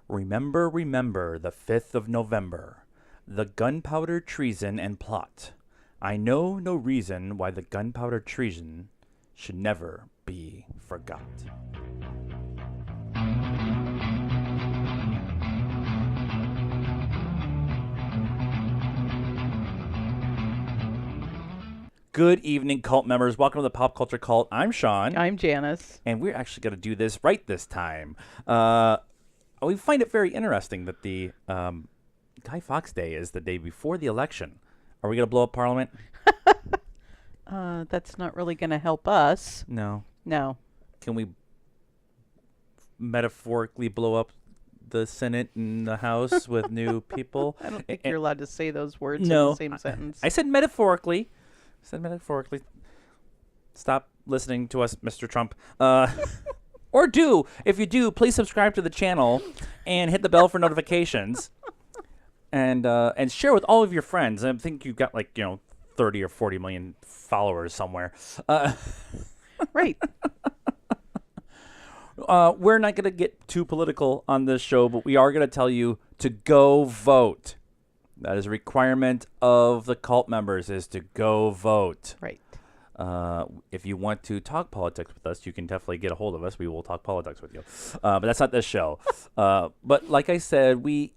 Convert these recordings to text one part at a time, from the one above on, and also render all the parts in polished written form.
Remember, remember the 5th of November, the gunpowder treason and plot. I know no reason why the gunpowder treason should never be forgot. Good evening, cult members. Welcome to the Pop Culture Cult. I'm Sean. I'm Janice. And we're actually going to do this right this time. We find it very interesting that the Guy Fawkes Day is the day before the election. Are we going to blow up Parliament? That's not really going to help us. No. No. Can we metaphorically blow up the Senate and the House with new people? I don't think you're allowed to say those words in No. the same sentence. I said metaphorically. Stop listening to us, Mr. Trump. Or do. If you do, please subscribe to the channel and hit the bell for notifications. And share with all of your friends. I think you've got 30 or 40 million followers somewhere. Right. We're not going to get too political on this show, but we are going to tell you to go vote. That is a requirement of the cult members, is to go vote. Right. If you want to talk politics with us, you can definitely get a hold of us. We will talk politics with you. But that's not this show. But like I said, we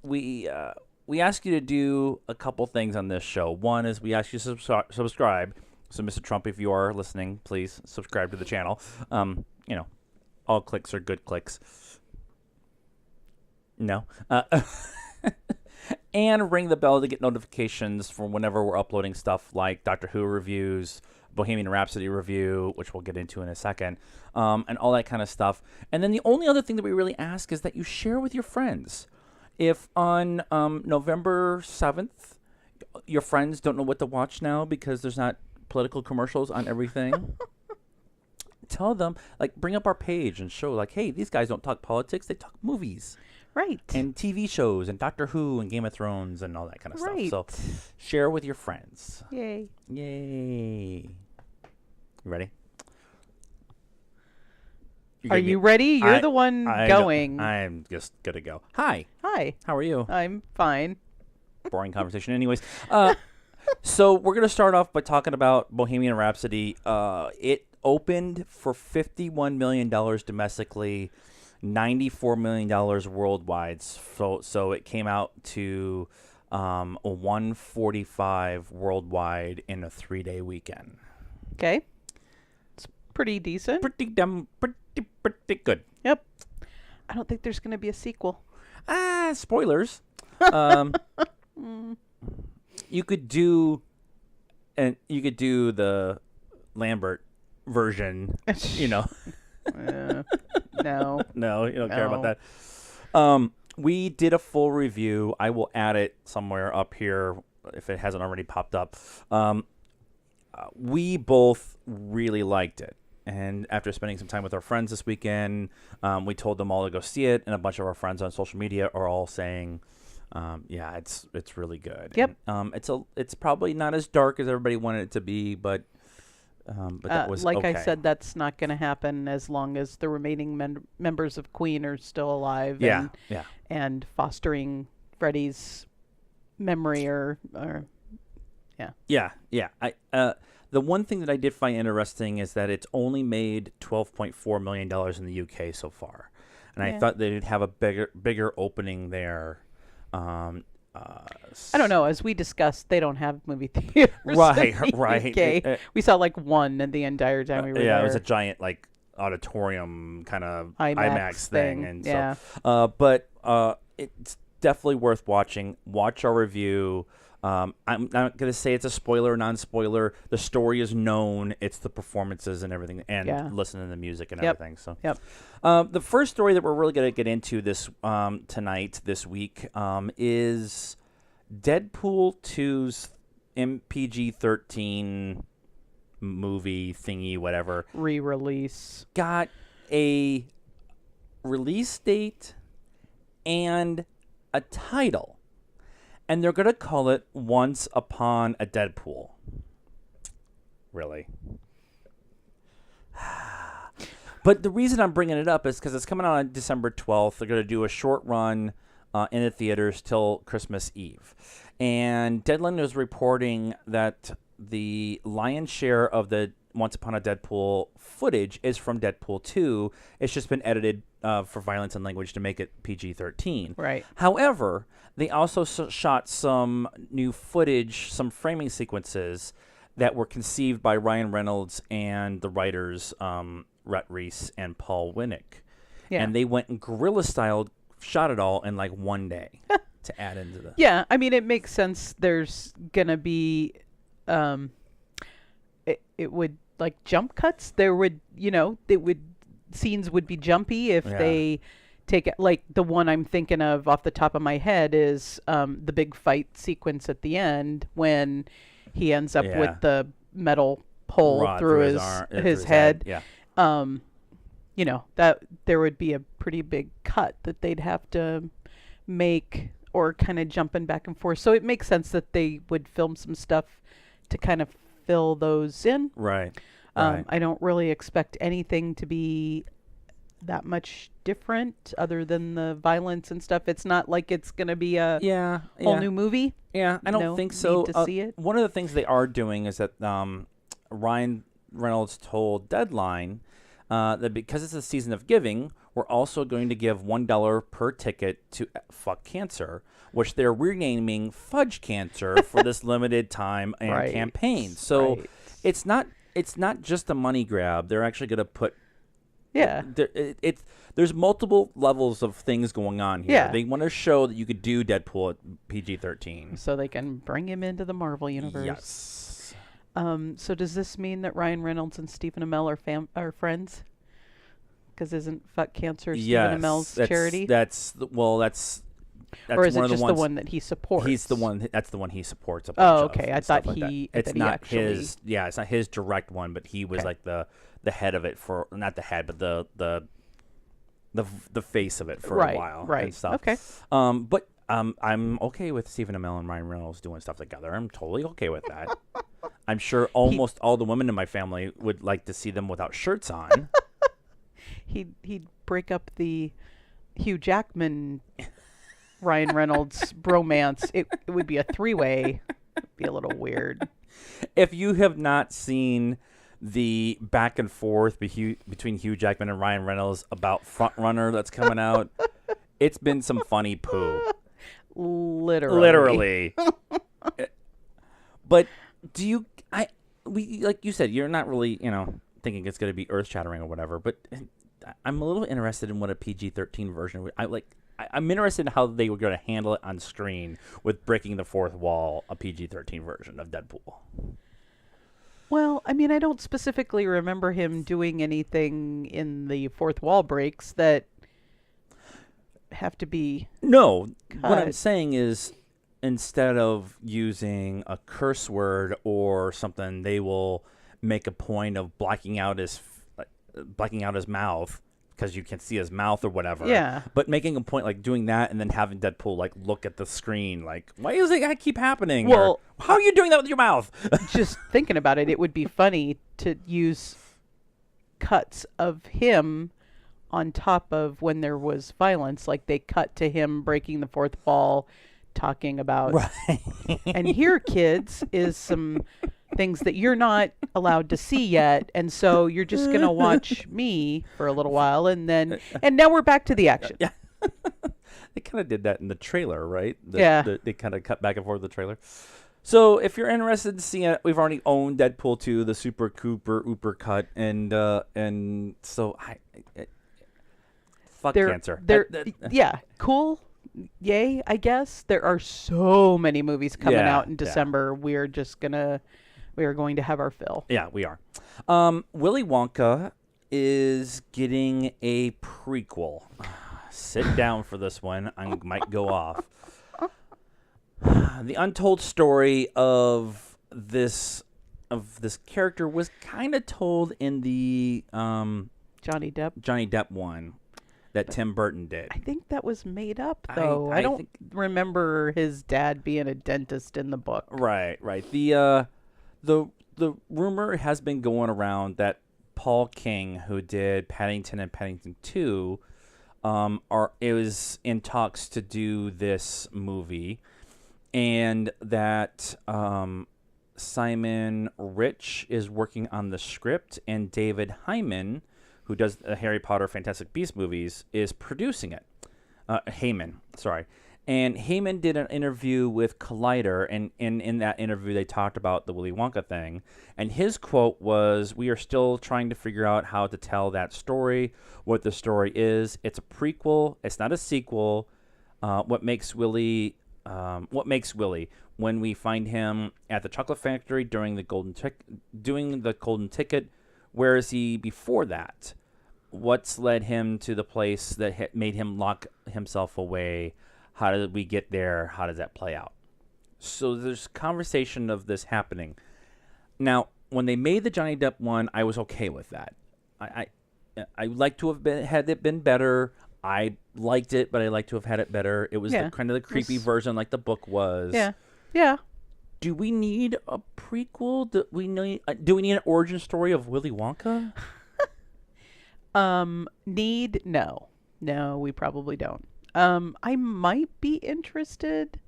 ask you to do a couple things on this show. One is we ask you to subscribe. So, Mr. Trump, if you are listening, please subscribe to the channel. All clicks are good clicks. No. And ring the bell to get notifications for whenever we're uploading stuff like Doctor Who reviews, Bohemian Rhapsody review, which we'll get into in a second, and all that kind of stuff. And then the only other thing that we really ask is that you share with your friends. If on November 7th, your friends don't know what to watch now because there's not political commercials on everything, tell them, bring up our page and show, hey, these guys don't talk politics, they talk movies. Right. And TV shows and Doctor Who and Game of Thrones and all that kind of right. stuff. So share with your friends. Yay. Yay. You ready? Are you ready? You're the one going. I'm just going to go. Hi. Hi. How are you? I'm fine. Boring conversation anyways. So we're going to start off by talking about Bohemian Rhapsody. It opened for $51 million domestically, $94 million worldwide. So it came out to a 145 worldwide in a 3-day weekend. Okay. It's pretty decent. Pretty good. Yep. I don't think there's going to be a sequel. Spoilers. You could do the Lambert version, No. No, you don't care about that. We did a full review. I will add it somewhere up here if it hasn't already popped up. We both really liked it. And after spending some time with our friends this weekend, we told them all to go see it. And a bunch of our friends on social media are all saying, yeah, it's really good. Yep. And, it's probably not as dark as everybody wanted it to be, but that was like okay. I said, that's not going to happen as long as the remaining members of Queen are still alive. Yeah, and fostering Freddie's memory Yeah. The one thing that I did find interesting is that it's only made $12.4 million in the UK so far, and I thought they'd have a bigger opening there. I don't know. As we discussed, they don't have movie theaters. Right. UK. We saw one in the entire time we were there. Yeah, it was a giant auditorium kind of IMAX thing, and yeah. But it's definitely worth watching. Watch our review. I'm not going to say it's a spoiler or non-spoiler. The story is known. It's the performances and everything, and listening to the music and everything. So, the first story that we're really going to get into this this week, is Deadpool 2's MPG-13 movie thingy, whatever. Re-release. Got a release date and a title. And they're going to call it Once Upon a Deadpool. Really? But the reason I'm bringing it up is because it's coming out on December 12th. They're going to do a short run in the theaters till Christmas Eve. And Deadline was reporting that the lion's share of the Once Upon a Deadpool footage is from Deadpool 2. It's just been edited for violence and language to make it PG-13. Right. However, they also shot some new footage, some framing sequences that were conceived by Ryan Reynolds and the writers Rhett Reese and Paul Winnick. Yeah. And they went and guerrilla style, shot it all in like one day to add into the... Yeah, I mean, it makes sense. There's going to be... it would, like, jump cuts. There would, scenes would be jumpy if they take it. Like, the one I'm thinking of off the top of my head is the big fight sequence at the end when he ends up with the metal pole Rod through his head. Yeah. That there would be a pretty big cut that they'd have to make, or kind of jumping back and forth. So it makes sense that they would film some stuff to kind of fill those in. Right. I don't really expect anything to be that much different other than the violence and stuff. It's not like it's going to be a whole new movie. Yeah, I don't think so. Need to see it. One of the things they are doing is that Ryan Reynolds told Deadline that because it's a season of giving, we're also going to give $1 per ticket to Fuck Cancer, which they're renaming Fudge Cancer for this limited time and campaign. So it's not just a money grab. They're actually going to put there's multiple levels of things going on here. Yeah. They want to show that you could do Deadpool at PG-13. So they can bring him into the Marvel universe. Yes. So does this mean that Ryan Reynolds and Stephen Amell are friends? Because isn't Fuck Cancer Stephen Amell's charity? That's or is one it of the just ones, the one that he supports? He's the one. That's the one he supports. A Oh, bunch okay. of I thought stuff like he. that. It's that he not actually, his. Yeah, it's not his direct one, but he was like the head of it for, not the head, but the face of it for a while. Right. And stuff. Okay. But I'm okay with Stephen Amell and Ryan Reynolds doing stuff together. I'm totally okay with that. I'm sure almost all the women in my family would like to see them without shirts on. He'd break up the Hugh Jackman Ryan Reynolds bromance. It would be a three-way. It'd be a little weird. If you have not seen the back and forth between Hugh Jackman and Ryan Reynolds about Front Runner that's coming out, it's been some funny poo. Literally. But like you said, you're not really, thinking it's going to be earth-shattering or whatever, but I'm a little interested in what a PG-13 version would. I'm interested in how they were going to handle it on screen with breaking the fourth wall, a PG-13 version of Deadpool. Well, I mean, I don't specifically remember him doing anything in the fourth wall breaks that have to be No, cut. What I'm saying is instead of using a curse word or something, they will make a point of blacking out his mouth because you can see his mouth or whatever. Yeah. But making a point like doing that and then having Deadpool like look at the screen like, why does it gotta keep happening? Well, or, how are you doing that with your mouth? Just thinking about it, it would be funny to use cuts of him on top of when there was violence, like they cut to him breaking the fourth wall, talking about and here, kids, is some things that you're not allowed to see yet, and so you're just gonna watch me for a little while, and now we're back to the action. Yeah. They kind of did that in the trailer, right? They kind of cut back and forth the trailer. So if you're interested in seeing it, we've already owned Deadpool 2, the Super Cooper Ooper cut, and so fuck cancer. Yeah, cool. Yay, I guess. There are so many movies coming out in December. We are going to have our fill. Yeah, we are. Willy Wonka is getting a prequel. Sit down for this one. I might go off. The untold story of this character was kind of told in the Johnny Depp one that Tim Burton did. I think that was made up, though. I don't remember his dad being a dentist in the book. Right. The rumor has been going around that Paul King, who did Paddington and Paddington 2, it was in talks to do this movie, and that Simon Rich is working on the script, and David Hyman, who does the Harry Potter Fantastic Beasts movies, is producing it. Heyman, sorry. And Heyman did an interview with Collider, and in that interview they talked about the Willy Wonka thing. And his quote was, "We are still trying to figure out how to tell that story, what the story is. It's a prequel. It's not a sequel. What makes Willy? When we find him at the chocolate factory doing the golden ticket, where is he before that? What's led him to the place that made him lock himself away? How did we get there? How does that play out?" So there's conversation of this happening. Now, when they made the Johnny Depp one, I was okay with that. I like to have had it been better. I liked it, but I like to have had it better. It was kind of the creepy version, like the book was. Yeah, yeah. Do we need a prequel? Do we need an origin story of Willy Wonka? No, we probably don't. I might be interested.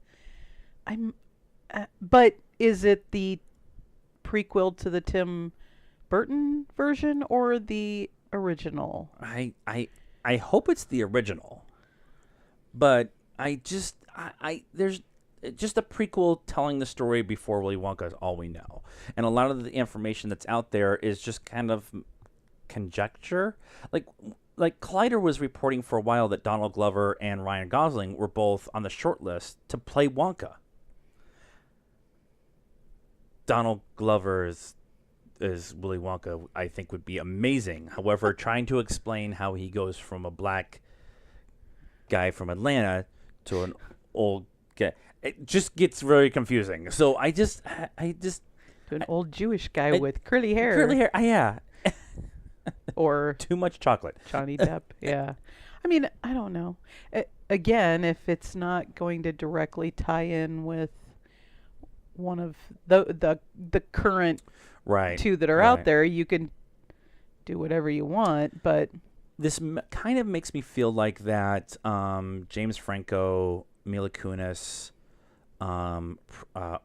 But is it the prequel to the Tim Burton version or the original? I hope it's the original, but there's just a prequel telling the story before Willy Wonka is all we know, and a lot of the information that's out there is just kind of conjecture. Like Collider was reporting for a while that Donald Glover and Ryan Gosling were both on the short list to play Wonka. Donald Glover is Willy Wonka, I think, would be amazing. However, trying to explain how he goes from a black guy from Atlanta to an old guy, it just gets very confusing. So I just to an old Jewish guy with curly hair. Curly hair, yeah. Or too much chocolate. Johnny Depp, yeah. I mean, I don't know. Again, if it's not going to directly tie in with one of the current two that are out there, you can do whatever you want. But this kind of makes me feel like that James Franco, Mila Kunis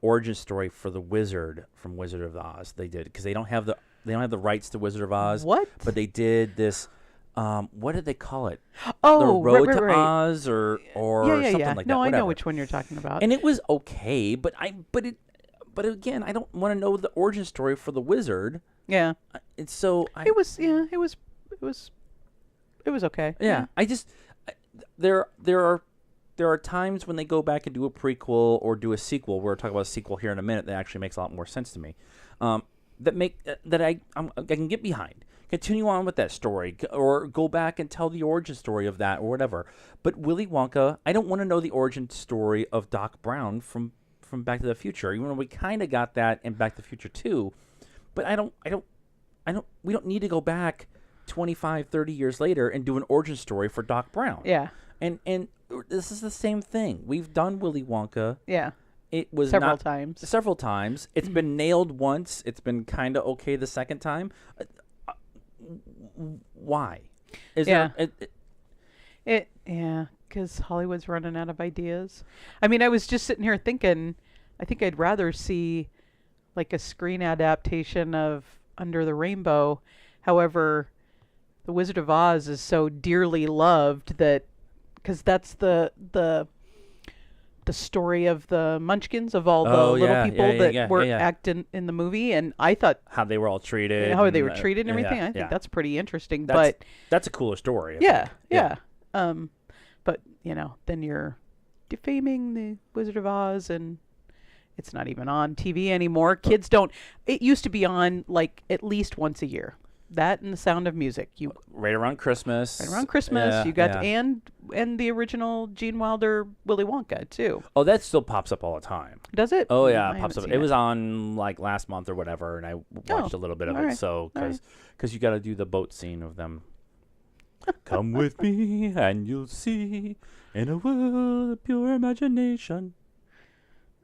origin story for the Wizard from Wizard of Oz. They did, because they don't have the rights to Wizard of Oz. What? But they did this. What did they call it? Oh, the Road right. to Oz, or something like that. No, whatever. I know which one you're talking about. And it was okay, but again, I don't want to know the origin story for the Wizard. Yeah. And so it was okay. Yeah. I just there are times when they go back and do a prequel or do a sequel. We're talking about a sequel here in a minute that actually makes a lot more sense to me. That I can get behind. Continue on with that story, or go back and tell the origin story of that, or whatever. But Willy Wonka, I don't want to know the origin story of Doc Brown from Back to the Future. Even though we kind of got that in Back to the Future 2, but we don't need to go back 25, 30 years later and do an origin story for Doc Brown. Yeah. And this is the same thing. We've done Willy Wonka. Yeah. It was several times. It's been nailed once. It's been kind of okay the second time. Why? Because Hollywood's running out of ideas. I mean, I was just sitting here thinking, I think I'd rather see like a screen adaptation of Under the Rainbow. However, The Wizard of Oz is so dearly loved that, because that's the story of the Munchkins, of all the little people that were acting in the movie, and I thought how they were all treated, how they were treated, and everything. I think that's pretty interesting. That's a cooler story. But then you're defaming the Wizard of Oz, and it's not even on TV anymore. Kids don't. It used to be on like at least once a year. That and The Sound of Music. Right around Christmas. You got and the original Gene Wilder Willy Wonka too. Oh, that still pops up all the time. Does it? Oh yeah, it pops up. It was on like last month or whatever, and I watched a little bit of it. Right. So because you got to do the boat scene of them. Come with me and you'll see in a world of pure imagination.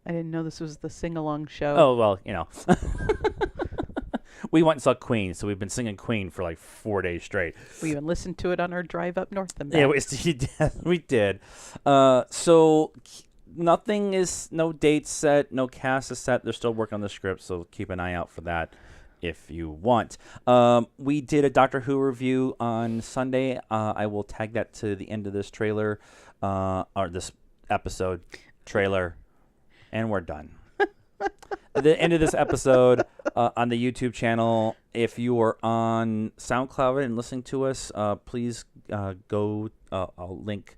I didn't know this was the sing-along show. Oh well, we went and saw Queen, so we've been singing Queen for like 4 days straight. We even listened to it on our drive up north and back. Yeah, we did. So no dates set, no cast is set. They're still working on the script, so keep an eye out for that if you want. We did a Doctor Who review on Sunday. I will tag that to the end of this trailer, or this episode trailer, and we're done. At the end of this episode on the YouTube channel. If you are on SoundCloud and listening to us, please go. I'll link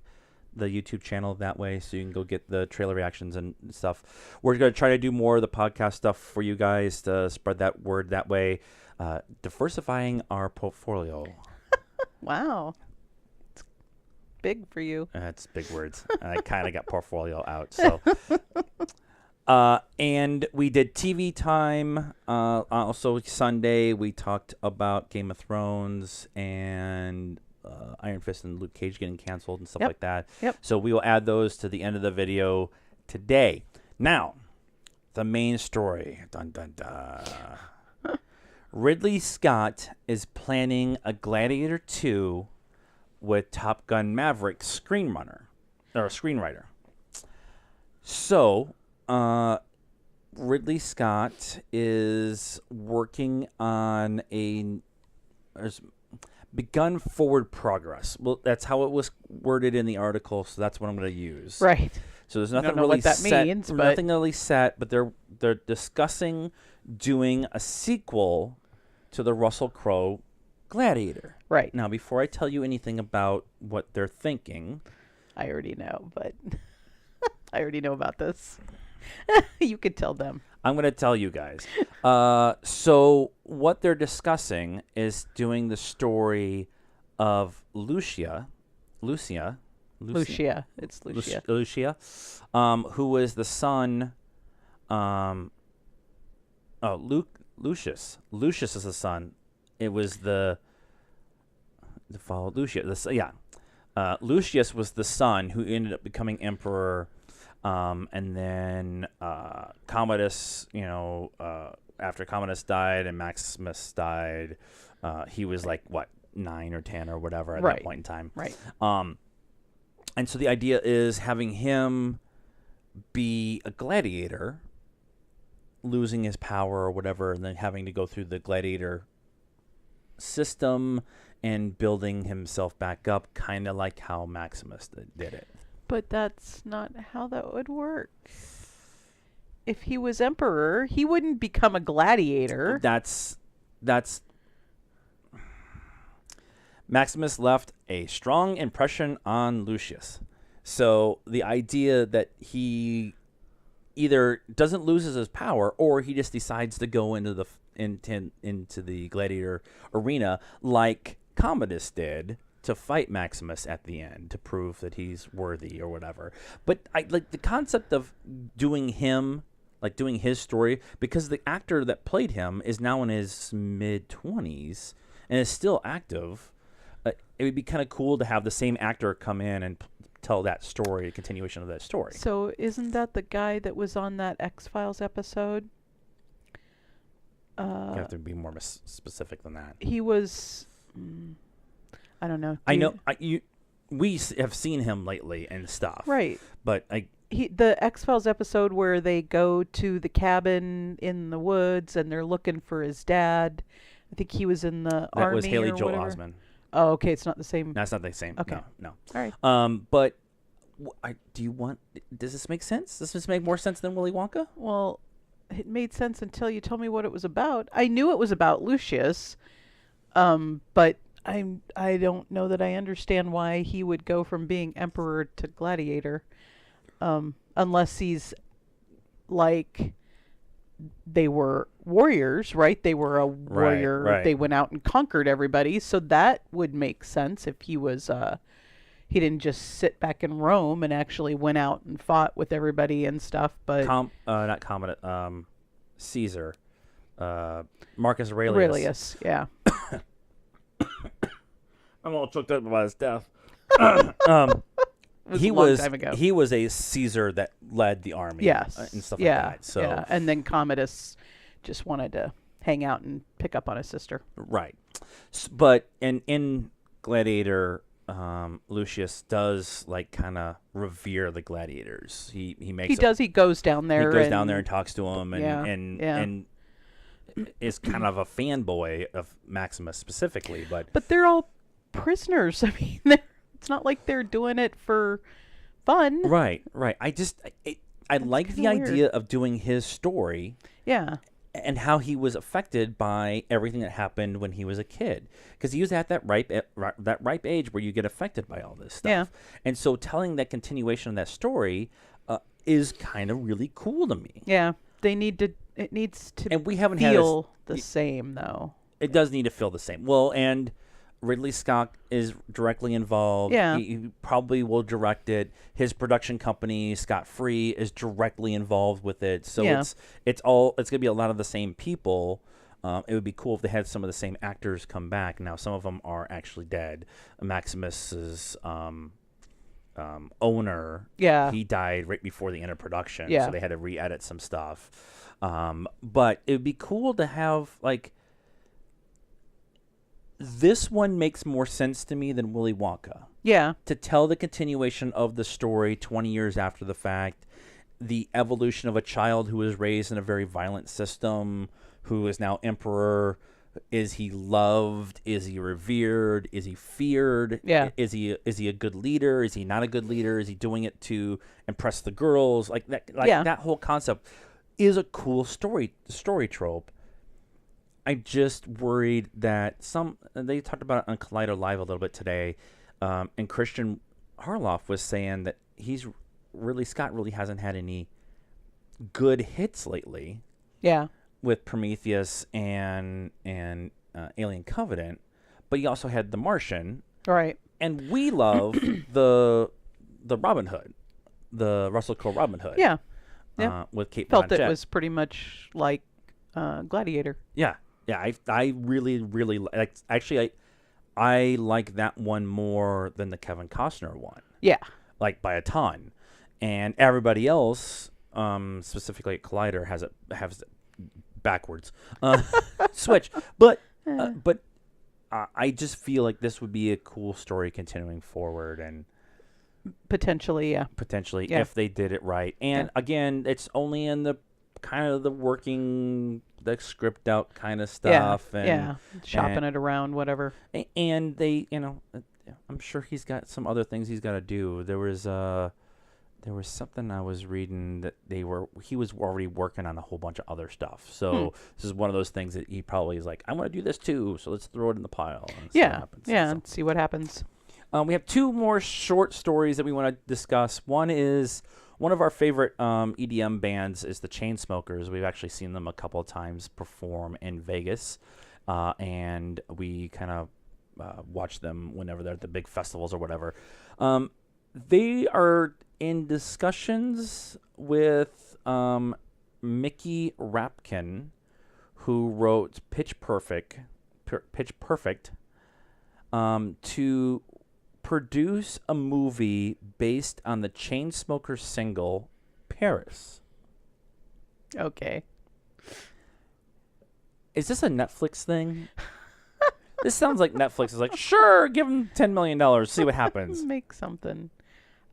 the YouTube channel that way, so you can go get the trailer reactions and stuff. We're going to try to do more of the podcast stuff for you guys to spread that word that way, diversifying our portfolio. Wow. It's big for you. That's big words. I kind of got portfolio out. So, and we did TV time. Also Sunday, we talked about Game of Thrones and Iron Fist and Luke Cage getting canceled and stuff like that. Yep. So we will add those to the end of the video today. Now, the main story. Dun, dun, dun. Ridley Scott is planning a Gladiator II with Top Gun Maverick screenwriter. So, Ridley Scott is working on begun forward progress. Well, that's how it was worded in the article, so that's what I'm going to use. Right. So there's nothing don't know really what that set. means, but nothing really set, but they're discussing doing a sequel to the Russell Crowe Gladiator. right. Now, before I tell you anything about what they're thinking, I already know, but I already know about this. You could tell them. I'm going to tell you guys. So what they're discussing is doing the story of Lucia. It's Lucia. Lucia, who was the son. Lucius. Lucius is the son. It was the follow Lucia. Lucius was the son who ended up becoming emperor. And then Commodus, after Commodus died and Maximus died, he was like, 9 or 10 or whatever at that point in time. Right. And so the idea is having him be a gladiator, losing his power or whatever, and then having to go through the gladiator system and building himself back up, kind of like how Maximus did it. But that's not how that would work. If he was emperor, he wouldn't become a gladiator. That's Maximus left a strong impression on Lucius. So the idea that he either doesn't lose his power or he just decides to go into the gladiator arena like Commodus did, to fight Maximus at the end to prove that he's worthy or whatever. But I like the concept of doing his story, because the actor that played him is now in his mid-20s and is still active. It would be kind of cool to have the same actor come in and tell that story, a continuation of that story. So isn't that the guy that was on that X-Files episode? You have to be more specific than that. He was... I don't know. We have seen him lately and stuff. Right. But the X-Files episode where they go to the cabin in the woods and they're looking for his dad. I think he was in the army. That was Haley or Joel whatever. Osment. Oh, okay. It's not the same. That's not the same. Okay. No. All right. But does this make sense? Does this make more sense than Willy Wonka? Well, it made sense until you told me what it was about. I knew it was about Lucius, but I don't know that I understand why he would go from being emperor to gladiator, unless he's like they were warriors, right? They were a warrior. Right. They went out and conquered everybody, so that would make sense if he was. He didn't just sit back in Rome and actually went out and fought with everybody and stuff. But not Commodus. Caesar. Marcus Aurelius. Aurelius, yeah. I'm all choked up about his death. He was a long time ago. He was a Caesar that led the army. Yes. And stuff like that. So yeah. And then Commodus just wanted to hang out and pick up on his sister. Right. But in Gladiator, Lucius does like kind of revere the gladiators. He makes He does. He goes down there. He goes down there and talks to him, and yeah. and is kind of a fanboy of Maximus specifically. But they're all prisoners. I mean, it's not like they're doing it for fun. Right. I like the idea of doing his story. Yeah. And how he was affected by everything that happened when he was a kid, because he was at that ripe age where you get affected by all this stuff. Yeah. And so telling that continuation of that story is kind of really cool to me. Yeah, they need to. It needs to. And we haven't feel the same though. It does need to feel the same. Well, and Ridley Scott is directly involved. Yeah. He probably will direct it. His production company, Scott Free, is directly involved with it. So it's going to be a lot of the same people. It would be cool if they had some of the same actors come back. Now, some of them are actually dead. Maximus's owner, he died right before the end of production. So they had to re-edit some stuff. But it would be cool to have, like, this one makes more sense to me than Willy Wonka. Yeah. To tell the continuation of the story 20 years after the fact, the evolution of a child who was raised in a very violent system, who is now emperor. Is he loved? Is he revered? Is he feared? Yeah. Is he a good leader? Is he not a good leader? Is he doing it to impress the girls? Like that. That whole concept is a cool story trope. I just worried that they talked about it on Collider Live a little bit today, and Christian Harloff was saying that Scott really hasn't had any good hits lately. Yeah. With Prometheus and Alien Covenant, but he also had The Martian. Right. And we love the Robin Hood, the Russell Crowe Robin Hood. Yeah. Yeah. With Kate Felt Blanchett. it was pretty much like Gladiator. Yeah. Yeah, I really, really like. Actually, I like that one more than the Kevin Costner one. Yeah, like by a ton. And everybody else, specifically at Collider, has it backwards switch. But I just feel like this would be a cool story continuing forward, and potentially, if they did it right. And again, it's only in the kind of the working, the script out kind of stuff, and shopping it around, whatever. And they, I'm sure he's got some other things he's got to do. There was something I was reading that he was already working on a whole bunch of other stuff. So this is one of those things that he probably is like, I want to do this too, so let's throw it in the pile. And See what happens. We have two more short stories that we want to discuss. One is one of our favorite EDM bands is the Chainsmokers. We've actually seen them a couple of times perform in Vegas, and we kind of watch them whenever they're at the big festivals or whatever. They are in discussions with Mickey Rapkin, who wrote Pitch Perfect, to produce a movie based on the Chainsmokers single Paris. Okay. Is this a Netflix thing? This sounds like Netflix is like, sure, give them $10 million, see what happens. Make something.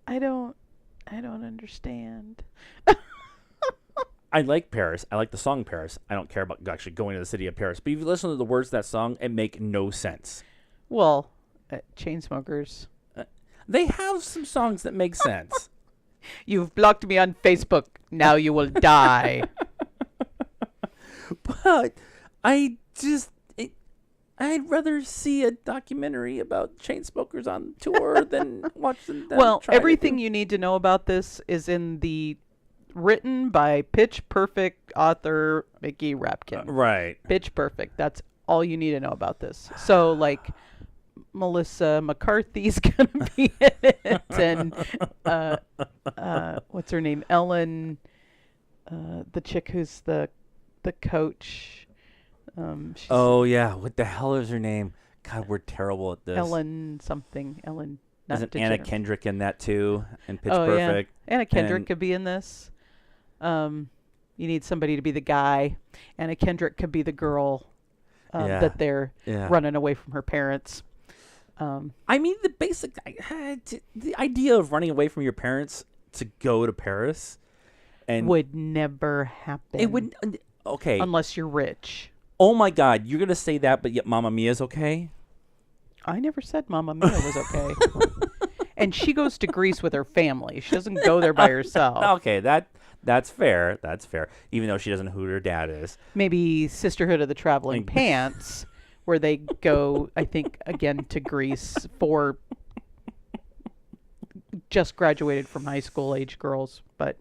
I don't understand. I like Paris. I like the song Paris. I don't care about actually going to the city of Paris. But if you listen to the words of that song, it make no sense. Well, Chainsmokers. They have some songs that make sense. You've blocked me on Facebook. Now you will die. But I'd rather see a documentary about Chainsmokers on tour than watch them. Well, everything you need to know about this is in the written by Pitch Perfect author Mickey Rapkin. Right. Pitch Perfect. That's all you need to know about this. So, like, Melissa McCarthy's gonna be in it, and what's her name? Ellen, the chick who's the coach. What the hell is her name? God, we're terrible at this. Ellen something. Ellen. Isn't Anna Kendrick in that too? In Pitch Perfect. Perfect. Yeah. Anna Kendrick could be in this. You need somebody to be the guy, and a Kendrick could be the girl Yeah. that they're Yeah. running away from her parents. I mean, the idea of running away from your parents to go to Paris, and Would never happen. it would. Okay. Unless you're rich. Oh my God, you're gonna say that, but yet Mamma Mia's okay. I never said Mamma Mia was okay. And she goes to Greece with her family. She doesn't go there by herself. Okay, that's fair. That's fair. Even though she doesn't know who her dad is. Maybe Sisterhood of the Traveling Pants, where they go, I think, again to Greece for just graduated from high school age girls. But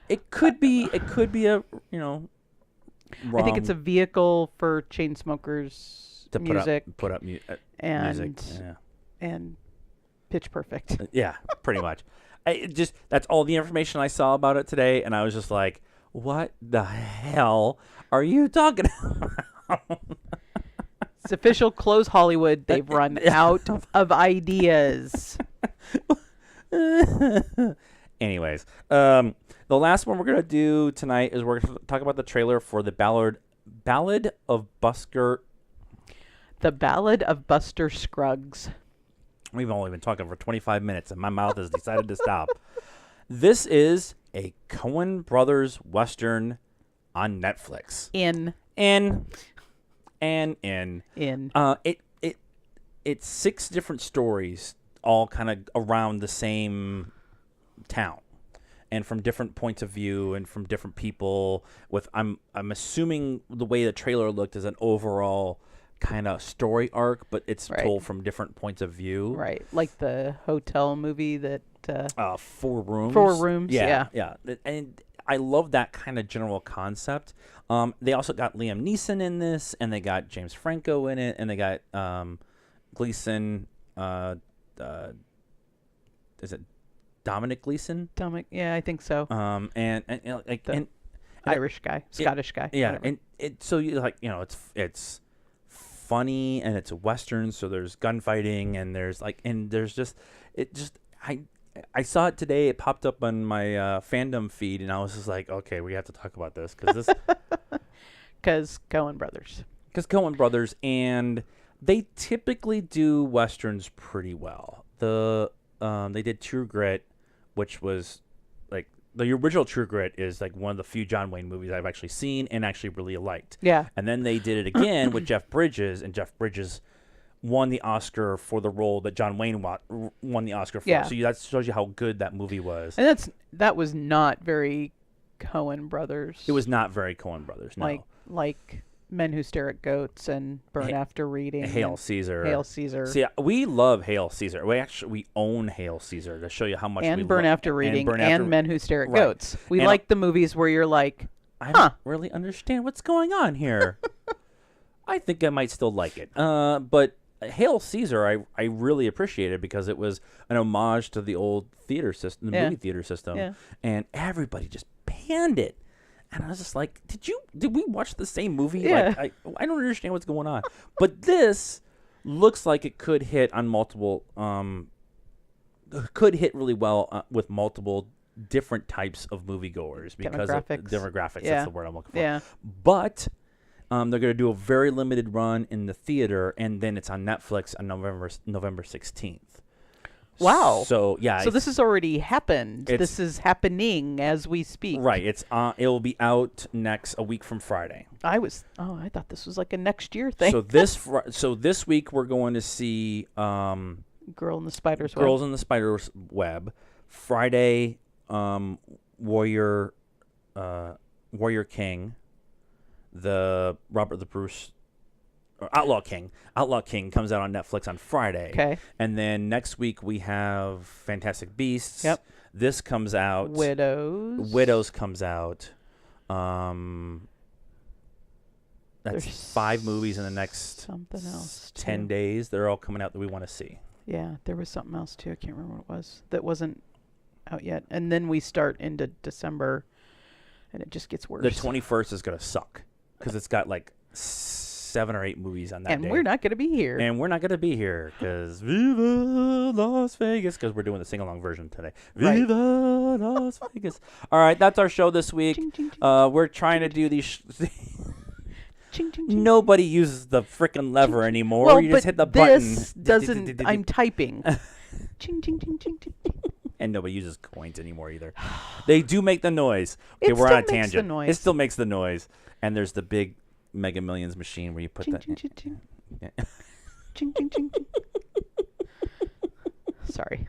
It could be. It could be a I think it's a vehicle for Chainsmokers to music put up and music. Yeah. and Pitch Perfect. Yeah, pretty much. That's all the information I saw about it today, and I was just like, "What the hell are you talking about?" It's official. Close Hollywood. They've run out of ideas. Anyways, the last one we're gonna do tonight is we're gonna talk about the trailer for the Ballad of Buster. The Ballad of Buster Scruggs. We've only been talking for 25 minutes, and my mouth has decided to stop. This is a Coen Brothers Western on Netflix. In. It's 6 different stories, all kind of around the same town, and from different points of view and from different people. With I'm assuming the way the trailer looked is an overall kind of story arc, but it's told from different points of view. Right, like the hotel movie that. 4 Rooms. 4 Rooms. Yeah. And I love that kind of general concept. They also got Liam Neeson in this, and they got James Franco in it, and they got Gleason. Is it Dominic Gleason? Yeah, I think so. And Irish guy, Scottish guy. Yeah, whatever. and so you it's funny and it's a Western, so there's gunfighting and there's I saw it today. It popped up on my fandom feed, and I was just like, okay, we have to talk about this because Coen Brothers. Because Coen Brothers, and they typically do Westerns pretty well. They did True Grit, which was like the original True Grit is like one of the few John Wayne movies I've actually seen and actually really liked. Yeah. And then they did it again with Jeff Bridges, and Jeff Bridges won the Oscar for the role that John Wayne won the Oscar for. Yeah. So that shows you how good that movie was. And that was not very Coen Brothers. It was not very Coen Brothers, no. Like Men Who Stare at Goats and Burn After Reading. Hail Caesar. Hail Caesar. See, we love Hail Caesar. We own Hail Caesar to show you how much we and Burn After Reading and Men Who Stare at Right. Goats. We And like the movies where you're like, I don't really understand what's going on here. I think I might still like it. But Hail Caesar, I really appreciated because it was an homage to the old theater system, the movie theater system. Yeah. And everybody just panned it. And I was just like, did we watch the same movie? Yeah. Like, I don't understand what's going on. But this looks like it could hit on multiple, could hit really well with multiple different types of moviegoers because of demographics. Yeah. That's the word I'm looking for. Yeah. But they're going to do a very limited run in the theater, and then it's on Netflix on November 16th. Wow. So yeah. So this has already happened. This is happening as we speak. Right. It will be out a week from Friday. I thought this was like a next year thing. So this week we're going to see Girl in the Spider's Web. Girls in the Spider's Web. Friday, Warrior King, the Robert the Bruce. Outlaw King. Outlaw King comes out on Netflix on Friday. Okay. And then next week we have Fantastic Beasts. Yep. This comes out. Widows comes out. That's There's 5 movies in the next something else 10 days. They're all coming out that we want to see. Yeah, there was something else too. I can't remember what it was that wasn't out yet. And then we start into December, and it just gets worse. The 21st is going to suck because it's got like 7 or 8 movies on that And day. we're not going to be here. And we're not going to be here because Viva Las Vegas, because we're doing the sing-along version today. Right. Viva Las Vegas. All right, that's our show this week. Ching, ching, ching, We're trying to do these. ching, ching, ching. Nobody uses the freaking lever anymore. Well, you but just hit the button. this doesn't. I'm typing. Ching, ching, ching, ching, ching. And nobody uses coins anymore either. They do make the noise. Okay, It we're still on a makes the tangent. noise. It still makes the noise. And there's the big Mega Millions machine where you put Ching, the. ching, ching, ching. Yeah. Ching, ching, ching, ching. Sorry.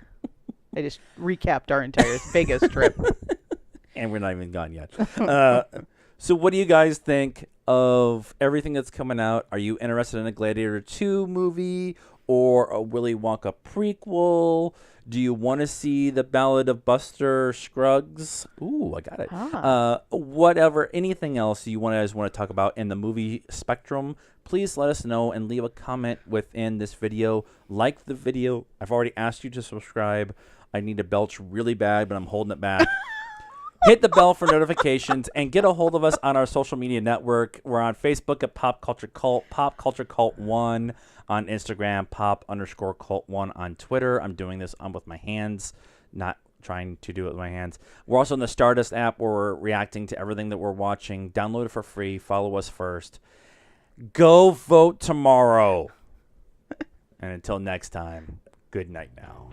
I just recapped our entire Vegas trip. And we're not even gone yet. So what do you guys think of everything that's coming out? Are you interested in a Gladiator II movie or a Willy Wonka prequel? Do you want to see the Ballad of Buster Scruggs? Ooh, I got it. Whatever, anything else you guys want to talk about in the movie spectrum, please let us know and leave a comment within this video. Like the video. I've already asked you to subscribe. I need to belch really bad, but I'm holding it back. Hit the bell for notifications and get a hold of us on our social media network. We're on Facebook at Pop Culture Cult, Pop Culture Cult 1 on Instagram, Pop_Cult1 on Twitter. I'm doing this with my hands, not trying to do it with my hands. We're also in the Stardust app where we're reacting to everything that we're watching. Download it for free. Follow us first. Go vote tomorrow. And until next time, good night now.